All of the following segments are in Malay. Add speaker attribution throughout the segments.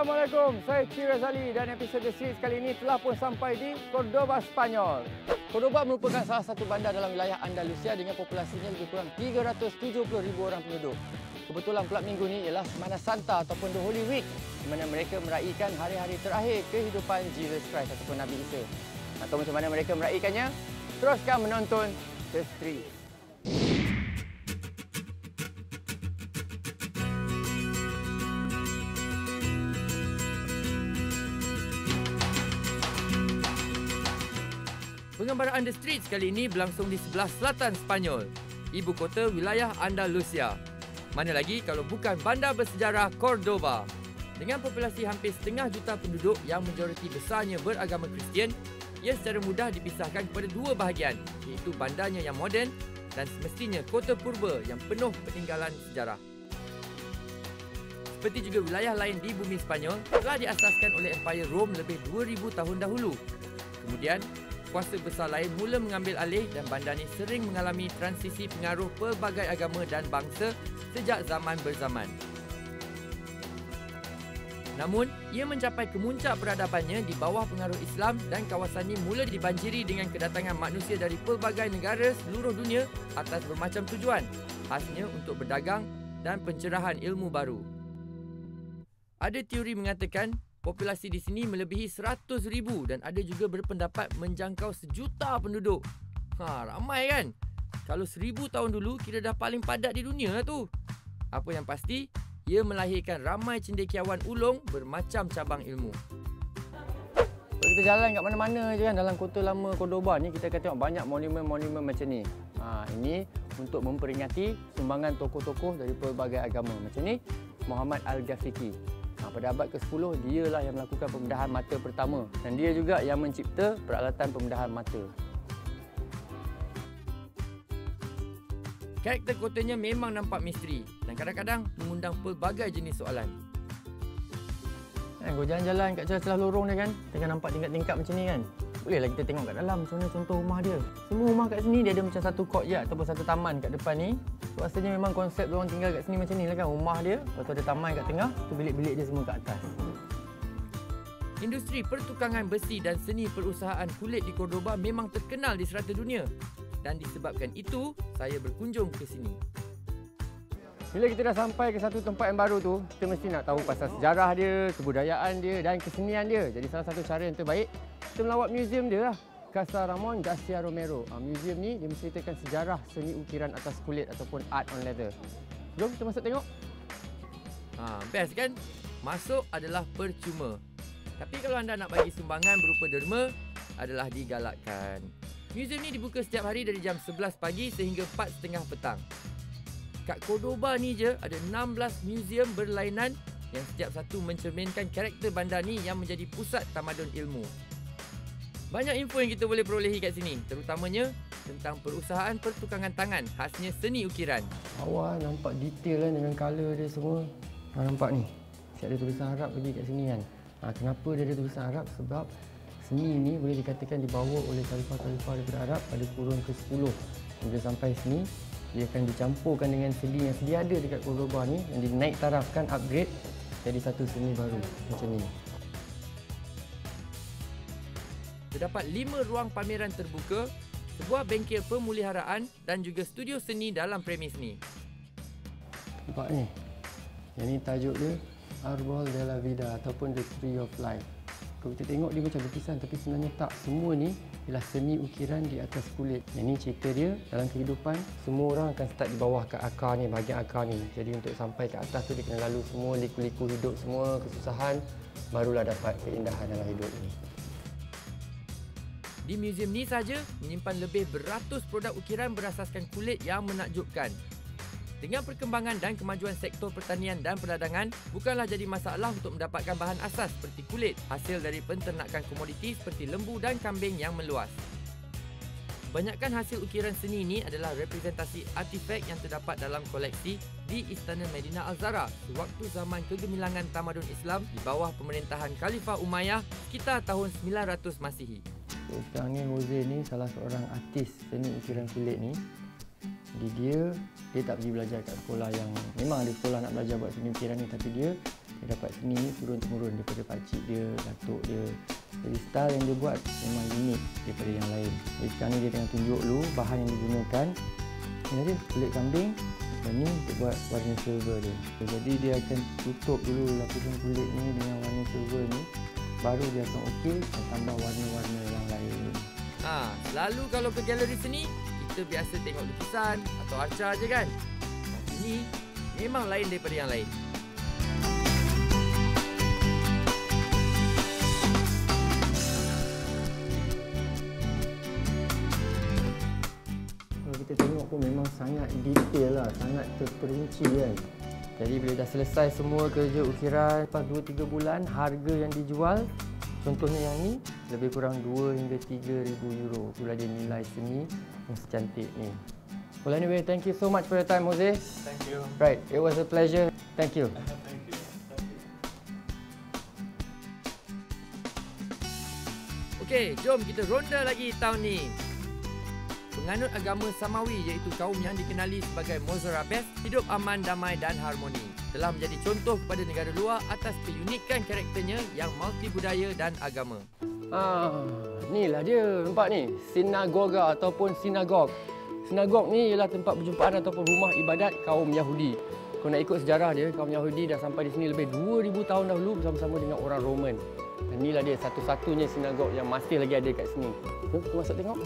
Speaker 1: Assalamualaikum, saya Cik Razali dan episod series kali ini telah pun sampai di Cordoba, Spanyol. Cordoba merupakan salah satu bandar dalam wilayah Andalusia dengan populasinya lebih kurang 370,000 orang penduduk. Kebetulan pula minggu ini ialah Semana Santa ataupun The Holy Week di mana mereka meraihkan hari-hari terakhir kehidupan Jesus Christ ataupun Nabi Isa. Atau macam mana mereka meraihkannya? Teruskan menonton The Street. Pengembaraan The Streets kali ini berlangsung di sebelah selatan Spanyol, ibu kota wilayah Andalusia. Mana lagi kalau bukan bandar bersejarah Cordoba. Dengan populasi hampir 1/2 juta penduduk yang majoriti besarnya beragama Kristian, ia secara mudah dipisahkan kepada dua bahagian, iaitu bandarnya yang moden dan semestinya kota purba yang penuh peninggalan sejarah. Seperti juga wilayah lain di bumi Spanyol, telah diasaskan oleh Empire Rome lebih 2000 tahun dahulu. Kemudian, kuasa besar lain mula mengambil alih dan bandar ini sering mengalami transisi pengaruh pelbagai agama dan bangsa sejak zaman berzaman. Namun, ia mencapai kemuncak peradabannya di bawah pengaruh Islam dan kawasan ini mula dibanjiri dengan kedatangan manusia dari pelbagai negara seluruh dunia atas bermacam tujuan, khasnya untuk berdagang dan pencerahan ilmu baru. Ada teori mengatakan populasi di sini melebihi 100,000 dan ada juga berpendapat menjangkau 1,000,000 penduduk. Ramai kan? Kalau 1,000 tahun dulu kira dah paling padat di dunia lah tu. Apa yang pasti, ia melahirkan ramai cendekiawan ulung bermacam cabang ilmu. Kalau kita jalan kat mana-mana je kan dalam kota lama Cordoba ni, kita akan tengok banyak monumen-monumen macam ni. Ini untuk memperingati sumbangan tokoh-tokoh dari pelbagai agama. Macam ni, Muhammad Al-Ghafiqi. Pada abad ke-10, dialah yang melakukan pembedahan mata pertama dan dia juga yang mencipta peralatan pembedahan mata. Karakter kotanya memang nampak misteri dan kadang-kadang mengundang pelbagai jenis soalan. Kau jalan-jalan kat celah-celah lorong dia kan, tengah nampak tingkat-tingkat macam ni kan. Bolehlah kita tengok kat dalam macam mana contoh rumah dia. Semua rumah kat sini dia ada macam satu courtyard ataupun satu taman kat depan ni. So, rasanya memang konsep orang tinggal kat sini macam ni lah kan. Rumah dia, lepas tu ada taman kat tengah, tu bilik-bilik dia semua kat atas. Industri pertukangan besi dan seni perusahaan kulit di Cordoba memang terkenal di serata dunia. Dan disebabkan itu, saya berkunjung ke sini. Bila kita dah sampai ke satu tempat yang baru tu, kita mesti nak tahu pasal sejarah dia, kebudayaan dia dan kesenian dia. Jadi salah satu cara yang terbaik, kita melawat muzium dia lah. Casa Ramon Garcia Romero. Muzium ni dia menceritakan sejarah seni ukiran atas kulit ataupun art on leather. Jom kita masuk tengok. Best kan? Masuk adalah percuma. Tapi kalau anda nak bagi sumbangan berupa derma, adalah digalakkan. Muzium ni dibuka setiap hari dari jam 11 pagi sehingga 4:30 petang. Kat Cordoba ni je ada 16 muzium berlainan yang setiap satu mencerminkan karakter bandar ni yang menjadi pusat tamadun ilmu. Banyak info yang kita boleh perolehi kat sini, terutamanya tentang perusahaan pertukangan tangan khasnya seni ukiran. Awal nampak detail kan dengan colour dia semua. Nampak ni, siap ada tulisan Arab lagi kat sini kan. Kenapa dia ada tulisan Arab? Sebab seni ini boleh dikatakan dibawa oleh khalifah-khalifah daripada Arab pada kurun ke-10. Bila sampai sini, dia akan dicampurkan dengan seni yang sedia ada dekat Cordoba ni dan dinaik tarafkan, upgrade jadi satu seni baru macam ni. Terdapat 5 ruang pameran terbuka, sebuah bengkel pemuliharaan dan juga studio seni dalam premis ni. Nampak ni? Yang ni tajuk dia Arbol de la Vida ataupun The Tree of Life. Kalau kita tengok dia macam lukisan tapi sebenarnya tak. Semua ni ialah seni ukiran di atas kulit. Yang ni cerita dia dalam kehidupan. Semua orang akan start di bawah kat akar ni, bahagian akar ni. Jadi untuk sampai ke atas tu dia kena lalu semua liku-liku hidup, semua kesusahan, barulah dapat keindahan dalam hidup ni. Di muzium ni saja menyimpan lebih beratus produk ukiran berasaskan kulit yang menakjubkan. Dengan perkembangan dan kemajuan sektor pertanian dan perdagangan, bukanlah jadi masalah untuk mendapatkan bahan asas seperti kulit, hasil dari penternakan komoditi seperti lembu dan kambing yang meluas. Banyakkan hasil ukiran seni ini adalah representasi artifak yang terdapat dalam koleksi di Istana Medina Al-Zahra sewaktu zaman kegemilangan tamadun Islam di bawah pemerintahan Khalifah Umayyah sekitar tahun 900 Masihi. Sekarang ni Jose ni salah seorang artis seni ukiran kulit ni. Jadi dia tak pergi belajar kat sekolah yang memang ada sekolah nak belajar buat seni ukiran ni, tapi dia Dia dapat seni turun-temurun daripada pakcik dia, datuk dia. Jadi style yang dia buat memang unik daripada yang lain. Jadi sekarang ni dia tengah tunjuk dulu bahan yang digunakan. Ini dia kulit kambing dan ni dia buat warna silver dia. Jadi dia akan tutup dulu lapisan kulit ni dengan warna silver ni. Baru dia akan okey dan tambah warna-warna yang lain.
Speaker 2: Selalu kalau ke galeri seni, kita biasa tengok lukisan atau arca je kan? Tapi ni memang lain daripada yang lain.
Speaker 1: Kalau kita tengok pun memang sangat detail lah, sangat terperinci kan. Jadi bila dah selesai semua kerja ukiran, lepas 2-3 bulan harga yang dijual, contohnya yang ni lebih kurang 2 hingga 3,000 euro. Itulah dia nilai seni yang secantik ni. Well anyway, thank you so much for your time, Jose.
Speaker 3: Thank you.
Speaker 1: Right, it was a pleasure. Thank you.
Speaker 3: Thank you.
Speaker 2: Okey, jom kita ronda lagi tahun ni. Penganut agama Samawi iaitu kaum yang dikenali sebagai Mozarabes hidup aman, damai dan harmoni. Telah menjadi contoh kepada negara luar atas keunikan karakternya yang multi budaya dan agama.
Speaker 1: Inilah dia, nampak ni, sinagoga ataupun sinagog. Sinagog ni ialah tempat perjumpaan ataupun rumah ibadat kaum Yahudi. Kalau nak ikut sejarah dia, kaum Yahudi dah sampai di sini lebih 2000 tahun dahulu bersama-sama dengan orang Roman. Dan inilah dia satu-satunya sinagog yang masih lagi ada kat sini. Jom kita masuk tengok.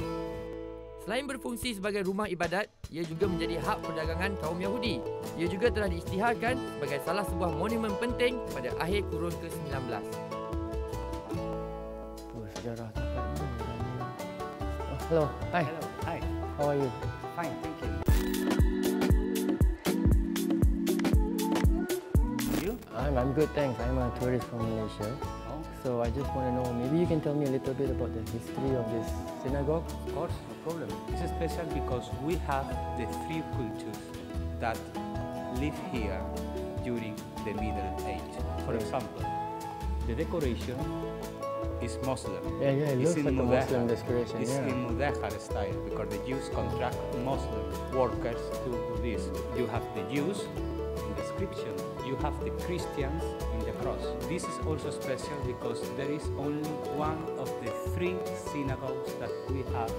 Speaker 2: Selain berfungsi sebagai rumah ibadat, ia juga menjadi hub perdagangan kaum Yahudi. Ia juga telah diisytiharkan sebagai salah sebuah monumen penting pada akhir kurun ke-19.
Speaker 1: Sejarah tempat ni. Hello, hi.
Speaker 4: Hello, hi.
Speaker 1: How are you?
Speaker 4: Fine, thank you. You?
Speaker 1: I'm good, thanks. I'm a tourist from Malaysia.
Speaker 4: Oh,
Speaker 1: So I just want to know, maybe you can tell me a little bit about the history of this synagogue?
Speaker 4: of course, no problem. It's special because we have the three cultures that live here during the Middle Age. For example, the decoration is Muslim.
Speaker 1: Yeah, it
Speaker 4: It's
Speaker 1: looks like a Muslim decoration.
Speaker 4: It's
Speaker 1: Yeah.
Speaker 4: in Mudahar style because the Jews contract Muslim workers to do this. You have the Jews in the inscription. You have the Christians in the cross. This is also special because there is only one of the three synagogues that we have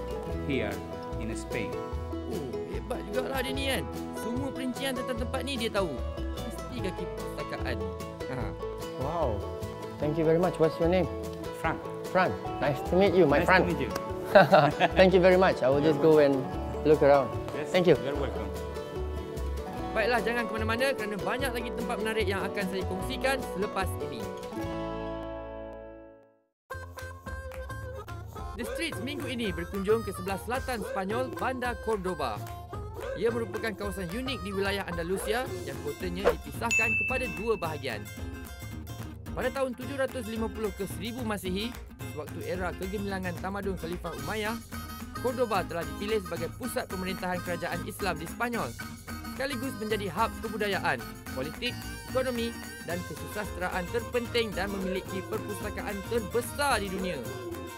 Speaker 4: here in Spain.
Speaker 2: Oh, hebat jugalah dia ni kan. Semua perincian tentang tempat ni dia tahu. Mesti kaki perpustakaan ni.
Speaker 1: Wow. Thank you very much. What's your name?
Speaker 4: Frank,
Speaker 1: Fran. Nice to meet you, my
Speaker 4: nice
Speaker 1: friend.
Speaker 4: to meet you.
Speaker 1: Thank you very much. I will just go and look around.
Speaker 4: Yes,
Speaker 1: Thank you.
Speaker 4: You're welcome.
Speaker 2: Baiklah, jangan ke mana-mana kerana banyak lagi tempat menarik yang akan saya kongsikan selepas ini. The Streets minggu ini berkunjung ke sebelah selatan Spanyol, Banda Cordoba. Ia merupakan kawasan unik di wilayah Andalusia yang kotanya dipisahkan kepada dua bahagian. Pada tahun 750 ke 1000 Masihi, waktu era kegemilangan tamadun Khalifah Umayyah, Cordoba telah dipilih sebagai pusat pemerintahan kerajaan Islam di Spanyol, sekaligus menjadi hub kebudayaan, politik, ekonomi dan kesusasteraan terpenting dan memiliki perpustakaan terbesar di dunia.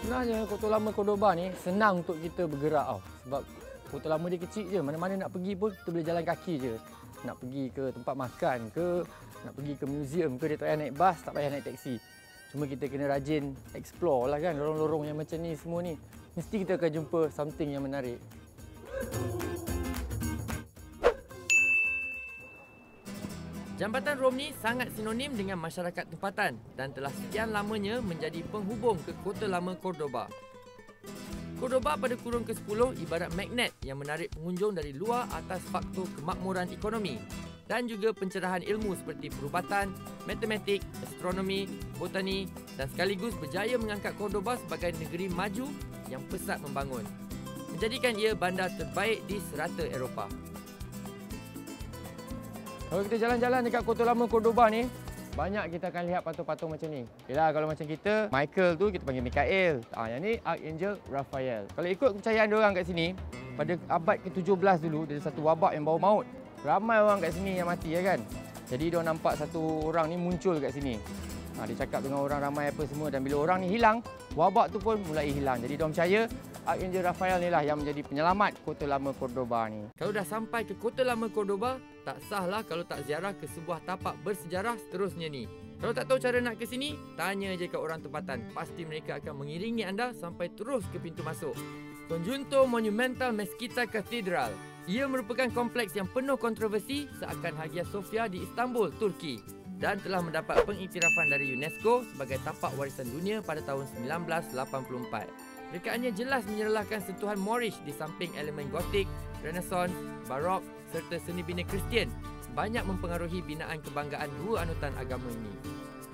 Speaker 1: Sebenarnya Kota Lama Cordoba ni senang untuk kita bergerak tau. Sebab Kota Lama dia kecil je. Mana-mana nak pergi pun kita boleh jalan kaki je. Nak pergi ke tempat makan ke, nak pergi ke museum ke, dia tak payah naik bas, tak payah naik teksi. Cuma kita kena rajin explore lah kan, lorong-lorong yang macam ni semua ni. Mesti kita akan jumpa something yang menarik.
Speaker 2: Jambatan Romney sangat sinonim dengan masyarakat tempatan dan telah sekian lamanya menjadi penghubung ke Kota Lama Cordoba. Cordoba pada kurun ke-10 ibarat magnet yang menarik pengunjung dari luar atas faktor kemakmuran ekonomi dan juga pencerahan ilmu seperti perubatan, matematik, astronomi, botani dan sekaligus berjaya mengangkat Cordoba sebagai negeri maju yang pesat membangun, menjadikan ia bandar terbaik di serata Eropah.
Speaker 1: Kalau kita jalan-jalan dekat Kota Lama Cordoba ni, banyak kita akan lihat patung-patung macam ni. Yalah, kalau macam kita, Michael tu kita panggil Mikael. Yang ni Archangel Raphael. Kalau ikut kepercayaan diorang kat sini, pada abad ke-17 dulu, ada satu wabak yang bawa maut. Ramai orang kat sini yang mati, ya kan? Jadi diorang nampak satu orang ni muncul kat sini. Dia cakap dengan orang ramai apa semua, dan bila orang ni hilang, wabak tu pun mulai hilang. Jadi diorang percaya Arkanjel Raphael ni lah yang menjadi penyelamat Kota Lama Cordoba ni.
Speaker 2: Kalau dah sampai ke Kota Lama Cordoba, tak sahlah kalau tak ziarah ke sebuah tapak bersejarah seterusnya ni. Kalau tak tahu cara nak ke sini, tanya je kat orang tempatan. Pasti mereka akan mengiringi anda sampai terus ke pintu masuk. Conjunto Monumental Mezquita Cathedral. Ia merupakan kompleks yang penuh kontroversi seakan Hagia Sophia di Istanbul, Turki, dan telah mendapat pengiktirafan dari UNESCO sebagai tapak warisan dunia pada tahun 1984. Rekaannya jelas menyerlahkan sentuhan Moorish di samping elemen Gotik, Renaissance, Barok serta seni bina Kristian banyak mempengaruhi binaan kebanggaan dua anutan agama ini.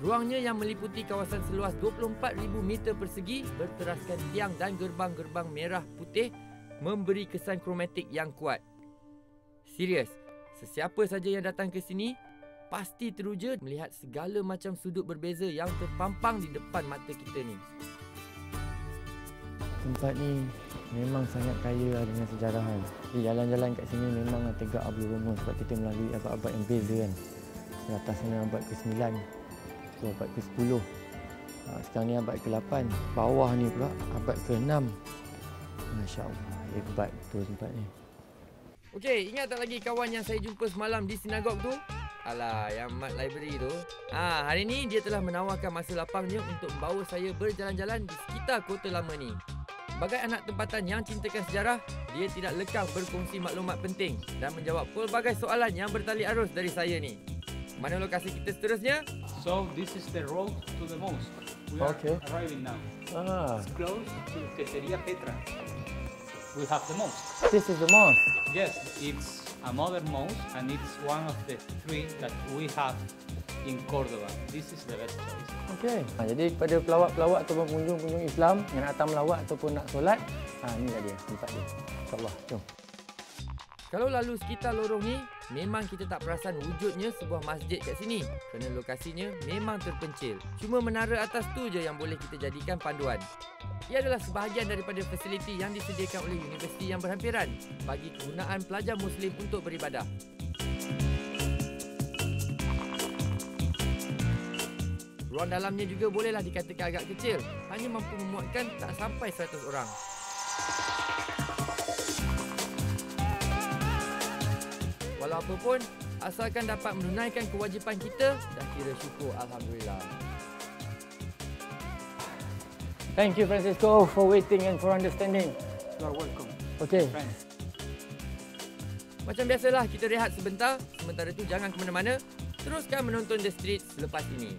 Speaker 2: Ruangnya yang meliputi kawasan seluas 24,000 meter persegi berteraskan tiang dan gerbang-gerbang merah putih memberi kesan kromatik yang kuat. Serius, sesiapa saja yang datang ke sini pasti teruja melihat segala macam sudut berbeza yang terpampang di depan mata kita ni.
Speaker 1: Tempat ni memang sangat kaya dengan sejarahan. Jalan-jalan kat sini memang tegak ablu rumah sebab kita melalui abad-abad yang beza kan. Di atas sana abad ke-9, tu abad ke-10. Sekarang ni abad ke-8. Bawah ni pula abad ke-6. Masya Allah, hebat betul tempat ni.
Speaker 2: Okey, ingat tak lagi kawan yang saya jumpa semalam di sinagog tu? Alah, yang mat library tu. Hari ni dia telah menawarkan masa lapangnya untuk membawa saya berjalan-jalan di sekitar Kota Lama ni. Sebagai anak tempatan yang cintakan sejarah, dia tidak lekang berkongsi maklumat penting dan menjawab pelbagai soalan yang bertali arus dari saya ni. Mana lokasi kita seterusnya?
Speaker 4: So this is the road to the mosque. We are arriving now. It's close to Quesería Petra. We have the mosque.
Speaker 1: This is the mosque?
Speaker 4: Yes, it's a modern mosque and it's one of the three that we have in Cordoba. This is the best choice.
Speaker 1: Okey. Jadi kepada pelawat-pelawat ataupun pengunjung-pengunjung Islam yang nak datang melawat ataupun nak solat, inilah dia tempat dia. InsyaAllah. Jom.
Speaker 2: Kalau lalu sekitar lorong ni, memang kita tak perasan wujudnya sebuah masjid kat sini kerana lokasinya memang terpencil. Cuma menara atas tu je yang boleh kita jadikan panduan. Ia adalah sebahagian daripada fasiliti yang disediakan oleh universiti yang berhampiran bagi kegunaan pelajar Muslim untuk beribadah. Ruang dalamnya juga bolehlah dikatakan agak kecil, hanya mampu memuatkan tak sampai 100 orang. Walau apapun, asalkan dapat menunaikan kewajipan kita, dah kira syukur, Alhamdulillah.
Speaker 1: Thank you, Francisco, for waiting and for understanding.
Speaker 4: You are welcome.
Speaker 1: Okay.
Speaker 4: Friends.
Speaker 2: Macam biasalah, kita rehat sebentar. Sementara tu jangan ke mana-mana. Teruskan menonton The Street selepas ini.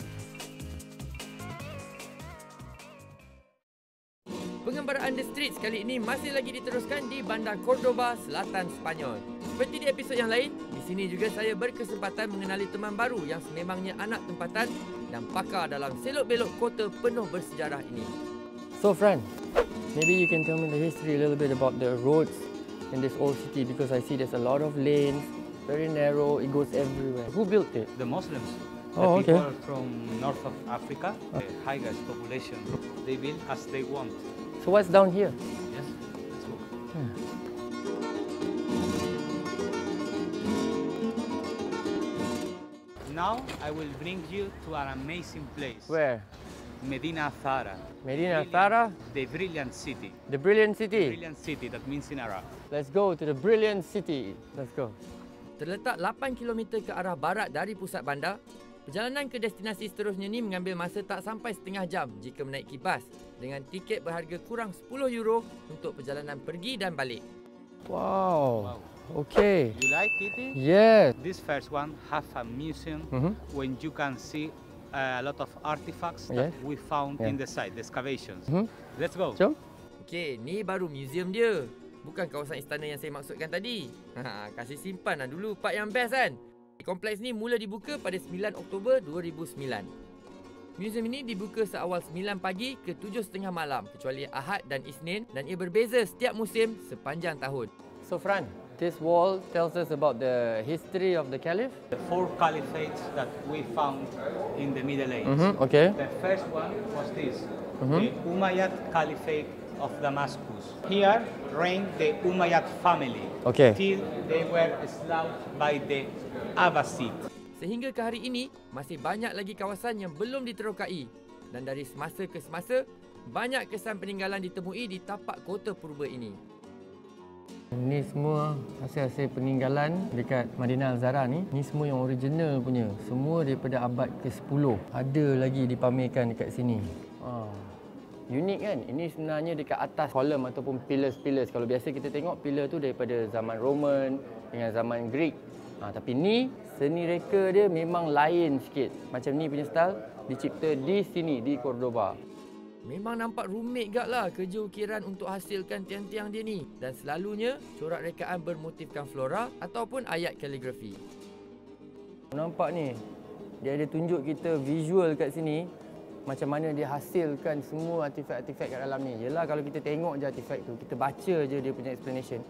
Speaker 2: Pengembaraan The Streets kali ini masih lagi diteruskan di bandar Cordoba, selatan Spanyol. Seperti di episod yang lain, di sini juga saya berkesempatan mengenali teman baru yang sememangnya anak tempatan dan pakar dalam selok-belok kota penuh bersejarah ini.
Speaker 1: So, Fran, maybe you can tell me the history a little bit about the roads in this old city because I see there's a lot of lanes, very narrow, it goes everywhere. Who built it?
Speaker 4: The Muslims.
Speaker 1: Oh,
Speaker 4: the
Speaker 1: okay.
Speaker 4: people from north of Africa, the highest population, they build as they want.
Speaker 1: So what's down here?
Speaker 4: Yes, let's go. Now I will bring you to an amazing place.
Speaker 1: Where?
Speaker 4: Medina Zahara.
Speaker 1: Medina Zahara?
Speaker 4: The brilliant city.
Speaker 1: The brilliant city?
Speaker 4: Brilliant city, that means in Arab.
Speaker 1: Let's go to the brilliant city. Let's go.
Speaker 2: Terletak 8 km ke arah barat dari pusat bandar, perjalanan ke destinasi seterusnya ni mengambil masa tak sampai setengah jam jika menaiki bas dengan tiket berharga kurang 10 euro untuk perjalanan pergi dan balik.
Speaker 1: Wow. Okay.
Speaker 4: You like it?
Speaker 1: Yes.
Speaker 4: This first one have a museum when you can see a lot of artifacts that we found in the site, the excavations. Let's go.
Speaker 1: Jom.
Speaker 2: Okey, ni baru museum dia. Bukan kawasan istana yang saya maksudkan tadi. Kasih simpan dulu part yang best kan. Kompleks ni mula dibuka pada 9 Oktober 2009. Museum ini dibuka seawal 9 pagi ke 7.30 malam kecuali Ahad dan Isnin dan ia berbeza setiap musim sepanjang tahun.
Speaker 1: So, Fran, this wall tells us about the history of the caliph.
Speaker 4: The 4 caliphates that we found in the Middle Ages.
Speaker 1: Okay.
Speaker 4: The first one was this, the Umayyad Caliphate of Damascus. Here reigned the Umayyad family till they were slaughtered by the Abbasid.
Speaker 2: Sehingga ke hari ini, masih banyak lagi kawasan yang belum diterokai dan dari semasa ke semasa, Banyak kesan peninggalan ditemui di tapak kota purba ini.
Speaker 1: Ni semua hasil-hasil peninggalan dekat Madinah Al-Zahra ni. Ni semua yang original punya. Semua daripada abad ke-10. Ada lagi dipamerkan dekat sini. Unik kan? Ini sebenarnya dekat atas kolom ataupun pillars-pillars. Kalau biasa kita tengok pillar tu daripada zaman Roman dengan zaman Greek. Tapi ni seni reka dia memang lain sikit. Macam ni punya style dicipta di sini, di Cordoba.
Speaker 2: Memang nampak rumit gak lah kerja ukiran untuk hasilkan tiang-tiang dia ni. Dan selalunya corak rekaan bermotifkan flora ataupun ayat kaligrafi.
Speaker 1: Nampak ni, dia ada tunjuk kita visual kat sini. Macam mana dia hasilkan semua artifak-artifak kat dalam ni. Yelah kalau kita tengok je artifak tu, kita baca je dia punya explanation.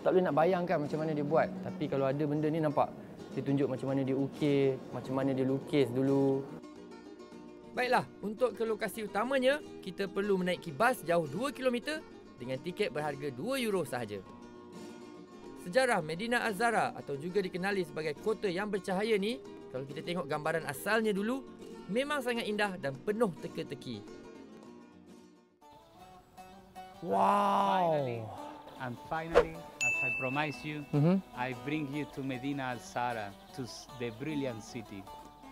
Speaker 1: Tak boleh nak bayangkan macam mana dia buat. Tapi kalau ada benda ni nampak, dia tunjuk macam mana dia ukir, macam mana dia lukis dulu.
Speaker 2: Baiklah, untuk ke lokasi utamanya, kita perlu menaiki bas jauh 2 km dengan tiket berharga €2 sahaja. Sejarah Medina Az-Zahra atau juga dikenali sebagai kota yang bercahaya ni, kalau kita tengok gambaran asalnya dulu, memang sangat indah dan penuh teka-teki.
Speaker 1: Wow!
Speaker 4: Finally, as I promised you, I bring you to Medina Al-Zahra, to the brilliant city.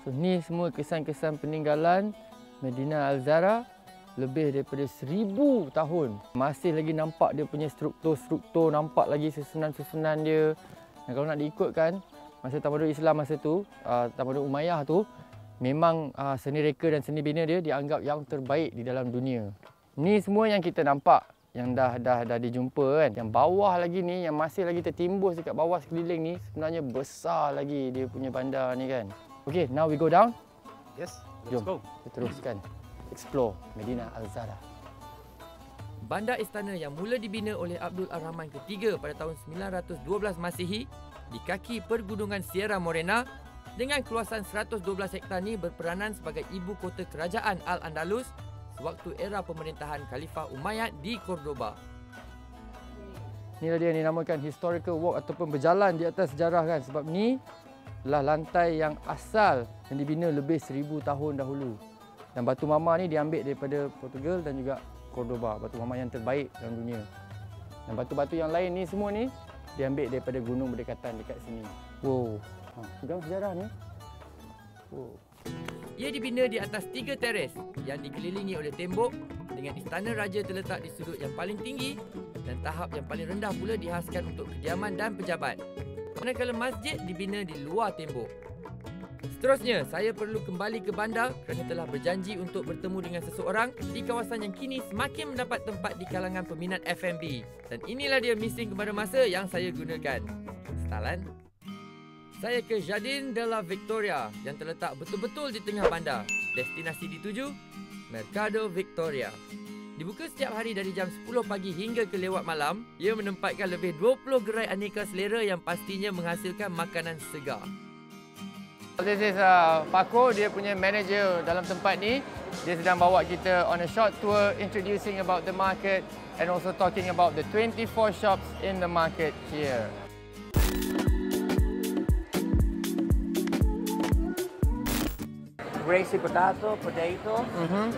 Speaker 1: So ni semua kesan-kesan peninggalan Medina Al-Zahra lebih daripada 1000 tahun. Masih lagi nampak dia punya struktur-struktur, nampak lagi susunan-susunan dia. Dan kalau nak diikutkan, masa tamadun Islam masa tu, tamadun Umayyah tu, memang seni reka dan seni bina dia dianggap yang terbaik di dalam dunia. Ni semua yang kita nampak, yang dah dijumpa kan. Yang bawah lagi ni, yang masih lagi tertimbus dekat bawah sekeliling ni, sebenarnya besar lagi dia punya bandar ni kan. Okay, now we go down.
Speaker 4: Yes, let's go.
Speaker 1: Kita teruskan explore Medina Al-Zahra.
Speaker 2: Bandar istana yang mula dibina oleh Abdul Ar-Rahman III pada tahun 912 Masihi di kaki pergunungan Sierra Morena dengan keluasan 112 hektar ni berperanan sebagai ibu kota kerajaan Al-Andalus sewaktu era pemerintahan Khalifah Umayyad di Cordoba.
Speaker 1: Inilah dia yang dinamakan historical walk ataupun berjalan di atas sejarah kan, sebab ni adalah lantai yang asal yang dibina lebih 1000 tahun dahulu. Dan batu mama ni diambil daripada Portugal dan juga Cordoba, batu mama yang terbaik dalam dunia. Dan batu-batu yang lain ni semua ni diambil daripada gunung berdekatan dekat sini. Wow, pegang sejarah ni. Wow.
Speaker 2: Ia dibina di atas 3 teres yang dikelilingi oleh tembok dengan istana raja terletak di sudut yang paling tinggi dan tahap yang paling rendah pula dihaskan untuk kediaman dan pejabat. Manakala masjid dibina di luar tembok. Seterusnya, saya perlu kembali ke bandar kerana telah berjanji untuk bertemu dengan seseorang di kawasan yang kini semakin mendapat tempat di kalangan peminat F&B. Dan inilah dia mesin kemara masa yang saya gunakan. Setelan. Saya ke Jardin de la Victoria yang terletak betul-betul di tengah bandar. Destinasi dituju, Mercado Victoria. Dibuka setiap hari dari jam 10 pagi hingga ke lewat malam, ia menempatkan lebih 20 gerai aneka selera yang pastinya menghasilkan makanan segar.
Speaker 1: This is Paco, dia punya manager dalam tempat ni. Dia sedang bawa kita on a short tour introducing about the market and also talking about the 24 shops in the market here.
Speaker 3: Braised potato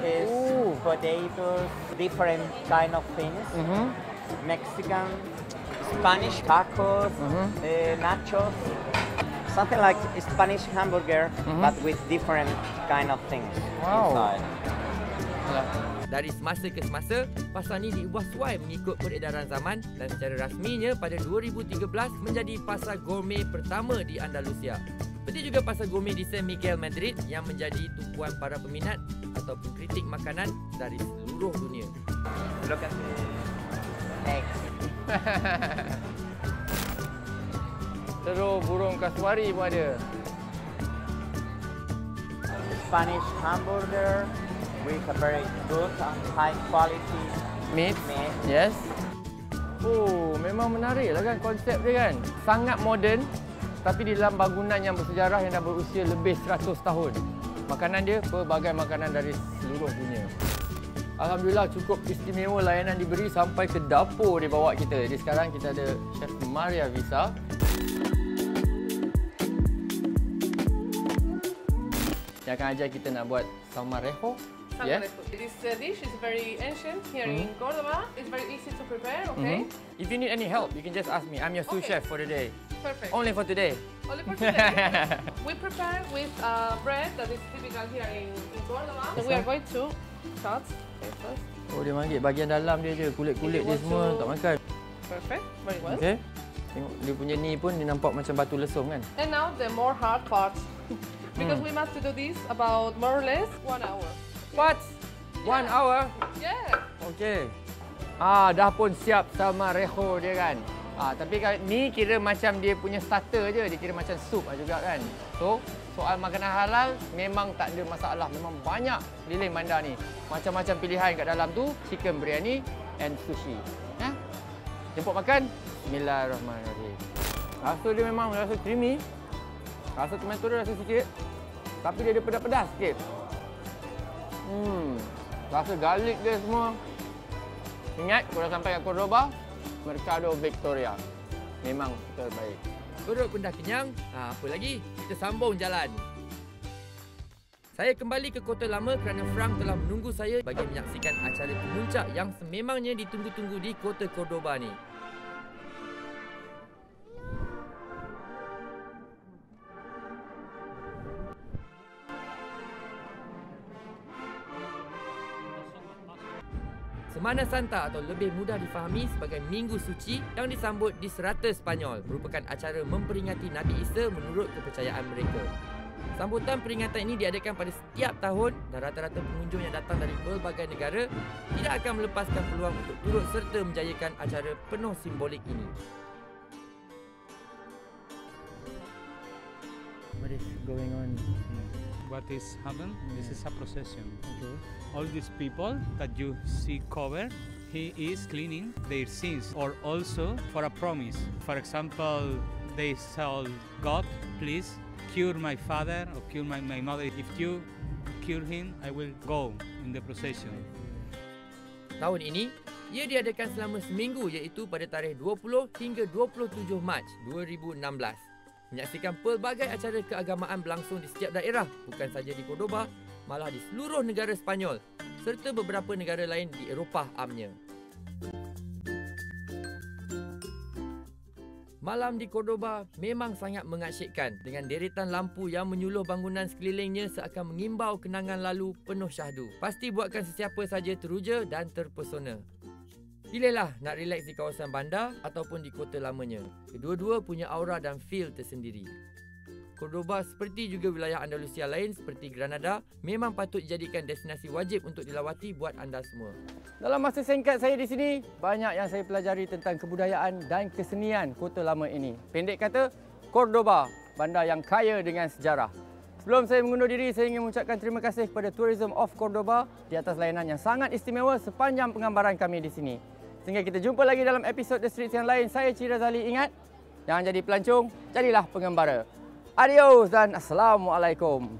Speaker 3: is potatoes, different kind of things. Mexican, Spanish tacos, nachos, something like Spanish hamburger, but with different kind of things inside.
Speaker 2: Dari semasa ke semasa, pasar ni diubah suai mengikut peredaran zaman dan secara rasminya pada 2013 menjadi pasar gourmet pertama di Andalusia. Seperti juga pasar gourmet di San Miguel Madrid yang menjadi tumpuan para peminat ataupun kritik makanan dari seluruh dunia.
Speaker 3: Look at the eggs.
Speaker 1: Terus burung kasuari pun ada.
Speaker 3: Spanish hamburger with a very good and high quality
Speaker 1: Meat. Yes. Oh, memang menarik lah kan konsep dia kan. Sangat moden tapi di dalam bangunan yang bersejarah yang dah berusia lebih 100 tahun. Makanan dia pelbagai makanan dari seluruh dunia. Alhamdulillah cukup istimewa layanan diberi sampai ke dapur dia bawa kita. Jadi sekarang kita ada Chef Maria Visa. Yang akan ajar kita nak buat salmorejo. Yes.
Speaker 2: This dish is very ancient here in Cordoba. It's very easy to prepare, okay?
Speaker 1: If you need any help, you can just ask me. I'm your sous chef for the day.
Speaker 2: Perfect.
Speaker 1: Only for today.
Speaker 2: Only for today. We prepare with bread that is typical here in Cordoba. So we are going to cut first.
Speaker 1: Oh, dia ambil bahagian dalam dia je. Kulit-kulit dia semua tak makan.
Speaker 2: Perfect. Very well.
Speaker 1: Okay. Tengok dia punya ni pun dia nampak macam batu lesung kan.
Speaker 2: And now the more hard part. Because we must do this about more or less 1 hour.
Speaker 1: What? 1 hour?
Speaker 2: Yeah.
Speaker 1: Okay. Dah pun siap sama reho dia kan. Tapi ni kira macam dia punya starter je. Dia kira macam sup juga kan. So, soal makanan halal memang tak ada masalah. Memang banyak lilin bandar ni. Macam-macam pilihan kat dalam tu. Chicken biryani and sushi. Jemput makan. Bismillahirrahmanirrahim. Rasa dia memang rasa creamy. Rasa tomato dia rasa sikit. Tapi dia ada pedas-pedas sikit. Rasa garlic dia semua. Ingat, kalau sampai kat Cordoba, Mercado Victoria. Memang terbaik.
Speaker 2: Perut pun dah kenyang, apa lagi? Kita sambung jalan. Saya kembali ke Kota Lama kerana Frank telah menunggu saya bagi menyaksikan acara pemuncak yang sememangnya ditunggu-tunggu di Kota Cordoba ni. Semana Santa atau lebih mudah difahami sebagai Minggu Suci yang disambut di Serata Spanyol merupakan acara memperingati Nabi Isa menurut kepercayaan mereka. Sambutan peringatan ini diadakan pada setiap tahun dan rata-rata pengunjung yang datang dari pelbagai negara tidak akan melepaskan peluang untuk turut serta menjayakan acara penuh simbolik ini.
Speaker 1: What is going on?
Speaker 4: What is happened? This is a procession.
Speaker 1: Okay.
Speaker 4: All these people that you see covered, he is cleaning their sins, or also for a promise. For example, they tell God, please cure my father or cure my mother. If you cure him, I will go in the procession.
Speaker 2: Tahun ini, ia diadakan selama seminggu iaitu pada tarikh 20 hingga 27 Mac 2016. Menyaksikan pelbagai acara keagamaan berlangsung di setiap daerah, bukan saja di Cordoba, malah di seluruh negara Spanyol serta beberapa negara lain di Eropah amnya. Malam di Cordoba memang sangat mengasyikkan dengan deretan lampu yang menyuluh bangunan sekelilingnya seakan mengimbau kenangan lalu penuh syahdu. Pasti buatkan sesiapa saja teruja dan terpesona. Pilihlah nak relax di kawasan bandar ataupun di kota lamanya. Kedua-dua punya aura dan feel tersendiri. Cordoba seperti juga wilayah Andalusia lain seperti Granada memang patut dijadikan destinasi wajib untuk dilawati buat anda semua.
Speaker 1: Dalam masa singkat saya di sini, banyak yang saya pelajari tentang kebudayaan dan kesenian kota lama ini. Pendek kata, Cordoba, bandar yang kaya dengan sejarah. Sebelum saya mengundur diri, saya ingin mengucapkan terima kasih kepada Tourism of Cordoba di atas layanan yang sangat istimewa sepanjang penggambaran kami di sini. Sehingga kita jumpa lagi dalam episod The Streets yang lain. Saya Cik Razali. Ingat, jangan jadi pelancong, jadilah pengembara. Adios dan Assalamualaikum.